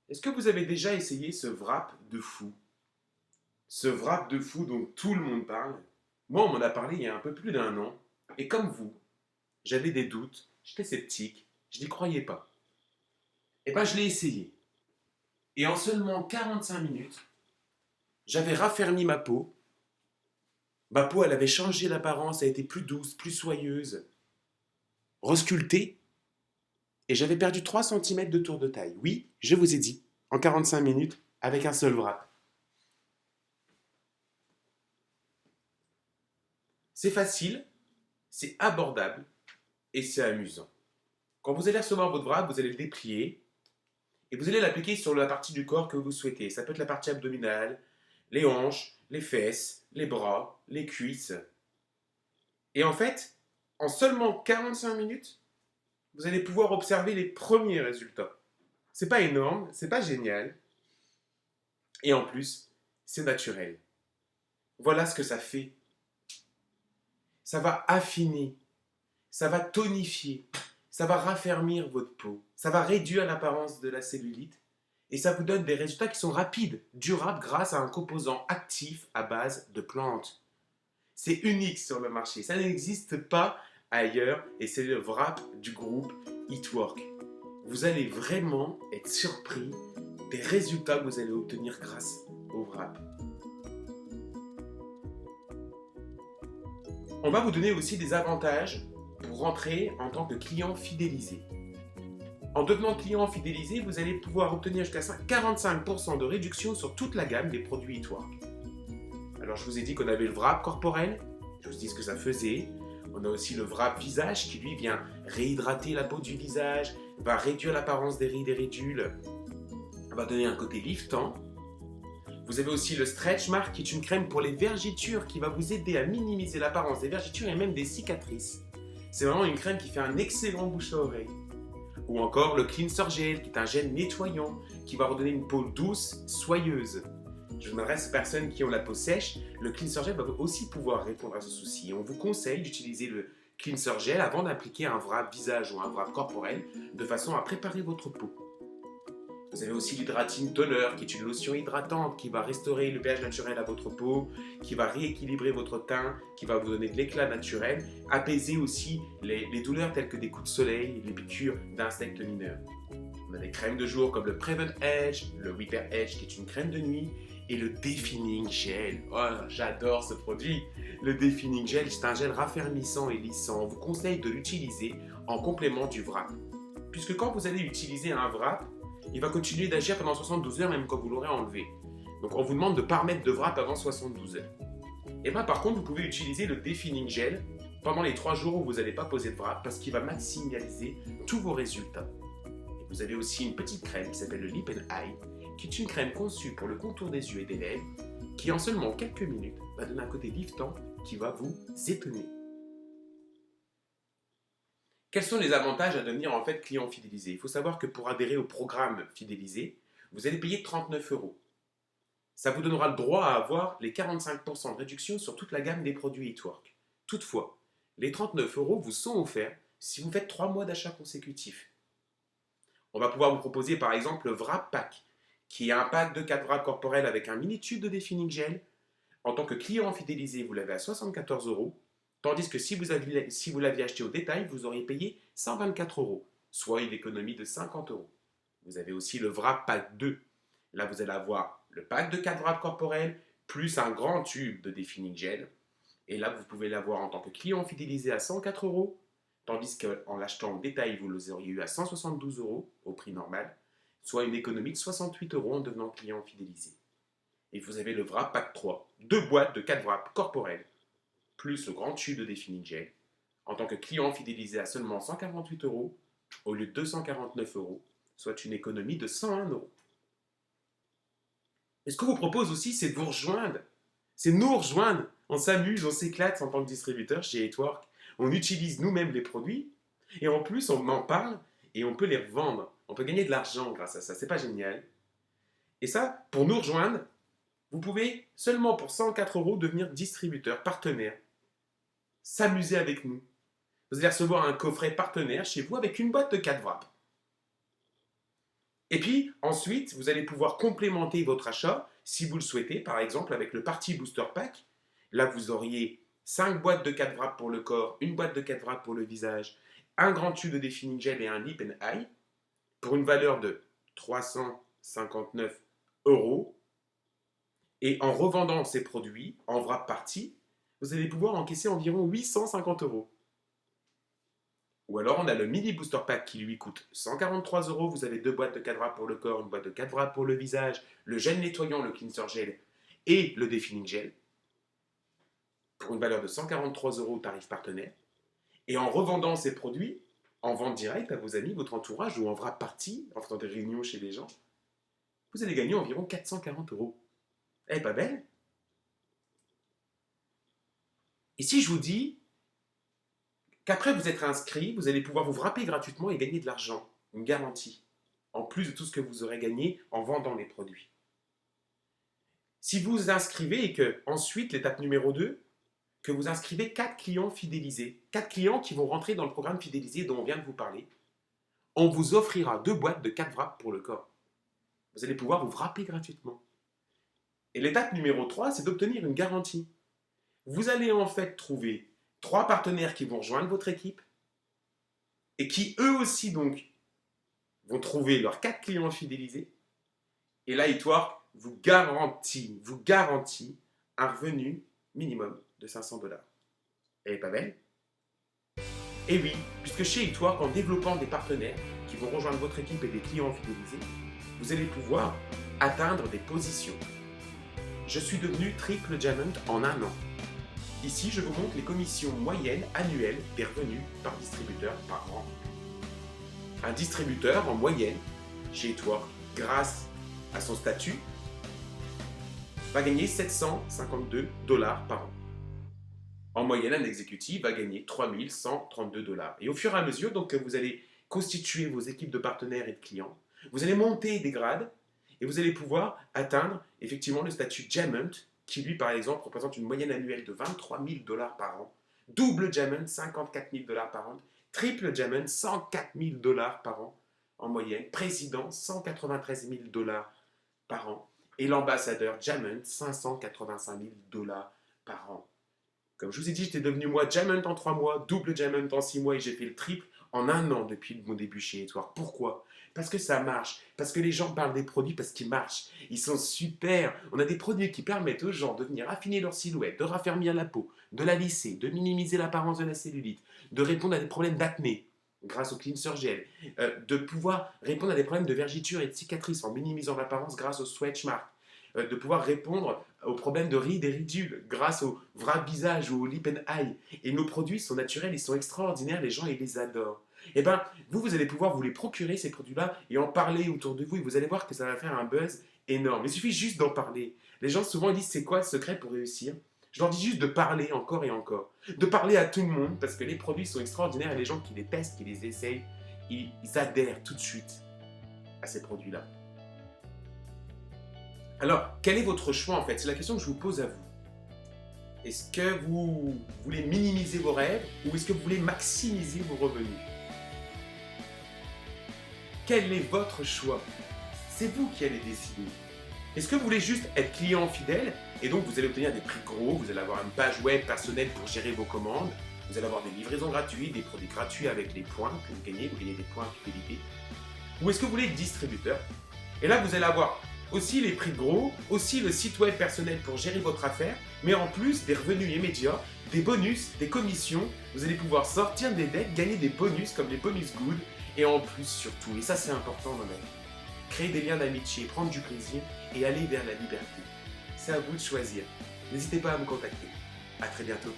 Est-ce que vous avez déjà essayé ce wrap de fou? Ce wrap de fou dont tout le monde parle? Moi, on m'en a parlé il y a un peu plus d'un an. Et comme vous, j'avais des doutes, j'étais sceptique, je n'y croyais pas. Et ben, je l'ai essayé. Et en seulement 45 minutes, j'avais raffermi ma peau. Ma peau, elle avait changé d'apparence, elle était plus douce, plus soyeuse, resculptée. Et j'avais perdu 3 centimètres de tour de taille. Oui, je vous ai dit, en 45 minutes, avec un seul wrap. C'est facile, c'est abordable et c'est amusant. Quand vous allez recevoir votre wrap, vous allez le déplier et vous allez l'appliquer sur la partie du corps que vous souhaitez. Ça peut être la partie abdominale, les hanches, les fesses, les bras, les cuisses. Et en fait, en seulement 45 minutes, vous allez pouvoir observer les premiers résultats. C'est pas énorme, c'est pas génial. Et en plus, c'est naturel. Voilà ce que ça fait. Ça va affiner, ça va tonifier, ça va raffermir votre peau, ça va réduire l'apparence de la cellulite et ça vous donne des résultats qui sont rapides, durables grâce à un composant actif à base de plantes. C'est unique sur le marché, ça n'existe pas ailleurs et c'est le wrap du groupe It Work. Vous allez vraiment être surpris des résultats que vous allez obtenir grâce au wrap. On va vous donner aussi des avantages pour rentrer en tant que client fidélisé. En devenant client fidélisé, vous allez pouvoir obtenir jusqu'à 45% de réduction sur toute la gamme des produits It Work. Alors je vous ai dit qu'on avait le wrap corporel, je vous dis ce que ça faisait. On a aussi le wrap visage qui lui vient réhydrater la peau du visage, va réduire l'apparence des rides et ridules, va donner un côté liftant. Vous avez aussi le Stretch Mark qui est une crème pour les vergitures qui va vous aider à minimiser l'apparence des vergitures et même des cicatrices. C'est vraiment une crème qui fait un excellent bouche à oreille. Ou encore le Cleanser Gel qui est un gel nettoyant qui va redonner une peau douce, soyeuse. Je m'adresse aux personnes qui ont la peau sèche, le Cleanser Gel va aussi pouvoir répondre à ce souci. On vous conseille d'utiliser le Cleanser Gel avant d'appliquer un wrap visage ou un wrap corporel de façon à préparer votre peau. Vous avez aussi l'Hydratine Toner, qui est une lotion hydratante qui va restaurer le pH naturel à votre peau, qui va rééquilibrer votre teint, qui va vous donner de l'éclat naturel, apaiser aussi les douleurs telles que des coups de soleil, les piqûres d'insectes mineurs. On a des crèmes de jour comme le Prevent Edge, le Repair Edge qui est une crème de nuit, et le Defining Gel. Oh, j'adore ce produit. Le Defining Gel, c'est un gel raffermissant et lissant. On vous conseille de l'utiliser en complément du wrap. Puisque quand vous allez utiliser un wrap, il va continuer d'agir pendant 72 heures même quand vous l'aurez enlevé. Donc on vous demande de ne pas remettre de wrap avant 72 heures. Et bien par contre, vous pouvez utiliser le Defining Gel pendant les 3 jours où vous n'allez pas poser de wrap parce qu'il va maximiser tous vos résultats. Et vous avez aussi une petite crème qui s'appelle le Lip and Eye, qui est une crème conçue pour le contour des yeux et des lèvres, qui en seulement quelques minutes va donner un côté liftant qui va vous étonner. Quels sont les avantages à devenir en fait client fidélisé? Il faut savoir que pour adhérer au programme fidélisé, vous allez payer 39 euros. Ça vous donnera le droit à avoir les 45% de réduction sur toute la gamme des produits It Work. Toutefois, les 39 euros vous sont offerts si vous faites 3 mois d'achat consécutifs. On va pouvoir vous proposer par exemple le Wrap Pack, qui est un pack de 4 wraps corporels avec un mini tube de Defining Gel. En tant que client fidélisé, vous l'avez à 74 euros. Tandis que si vous l'aviez acheté au détail, vous auriez payé 124 euros, soit une économie de 50 euros. Vous avez aussi le Wrap Pack 2. Là, vous allez avoir le pack de 4 wraps corporels, plus un grand tube de Defining Gel. Et là, vous pouvez l'avoir en tant que client fidélisé à 104 euros, tandis qu'en l'achetant au détail, vous l'auriez eu à 172 euros au prix normal, soit une économie de 68 euros en devenant client fidélisé. Et vous avez le Wrap Pack 3, 2 boîtes de 4 wraps corporels, plus le grand tube de Defining Gel, en tant que client fidélisé à seulement 148 euros au lieu de 249 euros, soit une économie de 101 euros. Et ce qu'on vous propose aussi, c'est de vous rejoindre. C'est nous rejoindre. On s'amuse, on s'éclate en tant que distributeur chez It Work. On utilise nous-mêmes les produits et en plus, on en parle et on peut les revendre. On peut gagner de l'argent grâce à ça. C'est pas génial? Et ça, pour nous rejoindre, vous pouvez seulement pour 104 euros devenir distributeur, partenaire. S'amuser avec nous. Vous allez recevoir un coffret partenaire chez vous avec une boîte de 4 wraps. Et puis ensuite, vous allez pouvoir complémenter votre achat, si vous le souhaitez, par exemple avec le Party Booster Pack. Là, vous auriez 5 boîtes de 4 wraps pour le corps, une boîte de 4 wraps pour le visage, un grand tube de Defining Gel et un Lip and Eye, pour une valeur de 359 euros. Et en revendant ces produits en wrap party, vous allez pouvoir encaisser environ 850 euros. Ou alors on a le mini booster pack qui lui coûte 143 euros. Vous avez 2 boîtes de 4 wraps pour le corps, une boîte de 4 wraps pour le visage, le gel nettoyant, le cleanser gel et le defining gel. Pour une valeur de 143 euros tarif partenaire. Et en revendant ces produits, en vente directe à vos amis, votre entourage ou en wrap party, en faisant des réunions chez les gens, vous allez gagner environ 440 euros. Elle est pas belle? Et si je vous dis qu'après vous êtes inscrit, vous allez pouvoir vous wrapper gratuitement et gagner de l'argent, une garantie, en plus de tout ce que vous aurez gagné en vendant les produits. Si vous vous inscrivez et que ensuite, l'étape numéro 2, que vous inscrivez 4 clients fidélisés, 4 clients qui vont rentrer dans le programme fidélisé dont on vient de vous parler, on vous offrira 2 boîtes de 4 wraps pour le corps. Vous allez pouvoir vous wrapper gratuitement. Et l'étape numéro 3, c'est d'obtenir une garantie. Vous allez en fait trouver 3 partenaires qui vont rejoindre votre équipe et qui eux aussi donc vont trouver leurs 4 clients fidélisés. Et là, Hitwork vous garantit un revenu minimum de 500 $. Elle est pas belle? Et oui, puisque chez Hitwork, en développant des partenaires qui vont rejoindre votre équipe et des clients fidélisés, vous allez pouvoir atteindre des positions. Je suis devenu triple diamond en 1 an. Ici, je vous montre les commissions moyennes annuelles des revenus par distributeur par an. Un distributeur, en moyenne, chez Hitwork, grâce à son statut, va gagner 752 $ par an. En moyenne, un exécutif va gagner 3132 $. Et au fur et à mesure donc, que vous allez constituer vos équipes de partenaires et de clients, vous allez monter des grades et vous allez pouvoir atteindre effectivement le statut Diamond, qui lui, par exemple, représente une moyenne annuelle de 23 000 $ par an, double Diamond, 54 000 $ par an, triple Diamond, 104 000 $ par an en moyenne, président, 193 000 $ par an, et l'ambassadeur Diamond, 585 000 $ par an. Comme je vous ai dit, j'étais devenu moi Diamond en 3 mois, double Diamond en 6 mois, et j'ai fait le triple en 1 an depuis mon début chez Hitwork. Pourquoi? Parce que ça marche, parce que les gens parlent des produits parce qu'ils marchent, ils sont super. On a des produits qui permettent aux gens de venir affiner leur silhouette, de raffermir la peau, de la lisser, de minimiser l'apparence de la cellulite, de répondre à des problèmes d'acné grâce au cleanser gel, de pouvoir répondre à des problèmes de vergeture et de cicatrices en minimisant l'apparence grâce au stretch mark, de pouvoir répondre aux problèmes de rides et ridules grâce au vrai visage ou au lip and eye. Et nos produits sont naturels, ils sont extraordinaires, les gens ils les adorent. Et bien, vous allez pouvoir vous les procurer ces produits-là et en parler autour de vous et vous allez voir que ça va faire un buzz énorme. Il suffit juste d'en parler. Les gens souvent disent c'est quoi le secret pour réussir? Je leur dis juste de parler encore et encore. De parler à tout le monde parce que les produits sont extraordinaires et les gens qui les testent, qui les essayent, ils adhèrent tout de suite à ces produits-là. Alors, quel est votre choix en fait? C'est la question que je vous pose à vous. Est-ce que vous voulez minimiser vos rêves ou est-ce que vous voulez maximiser vos revenus? Quel est votre choix? C'est vous qui allez décider. Est-ce que vous voulez juste être client fidèle et donc vous allez obtenir des prix gros, vous allez avoir une page web personnelle pour gérer vos commandes, vous allez avoir des livraisons gratuites, des produits gratuits avec les points que vous gagnez des points fidélité? Ou est-ce que vous voulez être distributeur? Et là, vous allez avoir aussi les prix gros, aussi le site web personnel pour gérer votre affaire, mais en plus des revenus immédiats, des bonus, des commissions. Vous allez pouvoir sortir des dettes, gagner des bonus comme les bonus good, et en plus surtout, et ça c'est important dans la vie, créer des liens d'amitié, prendre du plaisir et aller vers la liberté. C'est à vous de choisir. N'hésitez pas à me contacter. À très bientôt.